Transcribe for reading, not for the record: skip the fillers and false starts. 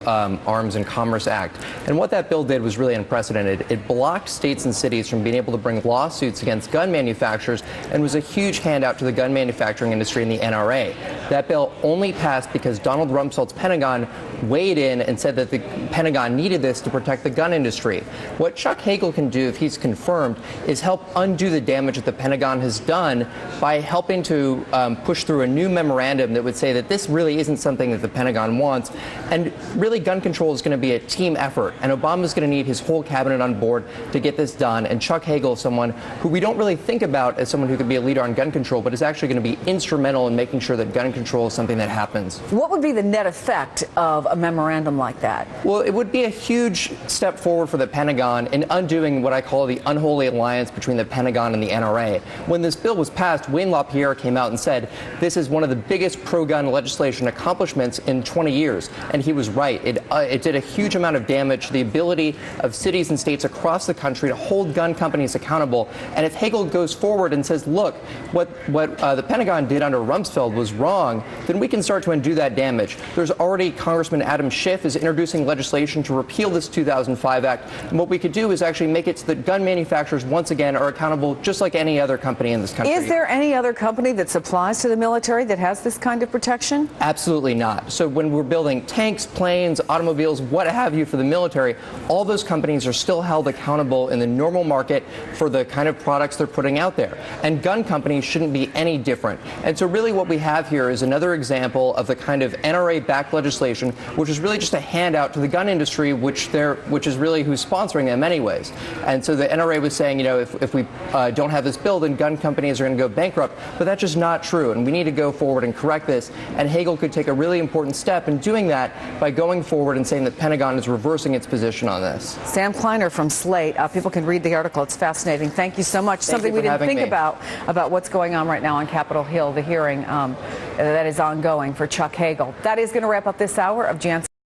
Arms and Commerce Act. And what that bill did was really unprecedented. It blocked states and cities from being able to bring lawsuits against gun manufacturers and was a huge handout to the gun manufacturing industry and the NRA. That bill only passed because Donald Rumsfeld's Pentagon weighed in and said that the Pentagon needed this to protect the gun industry. What Chuck Hagel can do, if he's confirmed, is help undo the damage that the Pentagon has done by helping to push through a new memorandum that would say that this really isn't something that the Pentagon wants. And really, gun control is going to be a team effort. And Obama's going to need his whole cabinet on board to get this done. And Chuck Hagel is someone who we don't really think about as someone who could be a leader on gun control, but is actually going to be instrumental in making sure that gun control is something that happens. What would be the net effect of a memorandum like that? Well, it would be a huge step forward for the Pentagon in undoing what I call the unholy alliance between the Pentagon and the NRA. When this bill was passed, Wayne LaPierre came out and said this is one of the biggest pro-gun legislation accomplishments in 20 years. And he was right. It did a huge amount of damage to the ability of cities and states across the country to hold gun companies accountable. And if Hagel goes forward and says, look, what the Pentagon did under Rumsfeld was wrong, then we can start to undo that damage. There's already Congressman Adam Schiff is introducing legislation to repeal this 2005 Act. And what we could do is actually make it so that gun manufacturers once again are accountable just like any other company in this country. Is there any other company that supplies to the military that has this kind of protection? Absolutely not. So when we're building tanks, planes, automobiles, what have you for the military, all those companies are still held accountable in the normal market for the kind of products they're putting out there. And gun companies shouldn't be any different. And so really what we have here is another example of the kind of NRA-backed legislation, which is really just a handout to the gun industry, which is really who's sponsoring them anyways. And so the NRA was saying, you know, if we don't have this bill, then gun companies are going to go bankrupt. But that's just not true. And we need to go forward and correct this. And Hagel could take a really important step in doing that by going forward and saying that Pentagon is reversing its position on this. Sam Kleiner from Slate. People can read the article. It's fascinating. Thank you so much. Something we didn't think about what's going on right now on Capitol Hill, the hearing that is ongoing for Chuck Hagel. That is going to wrap up this hour of Jansen.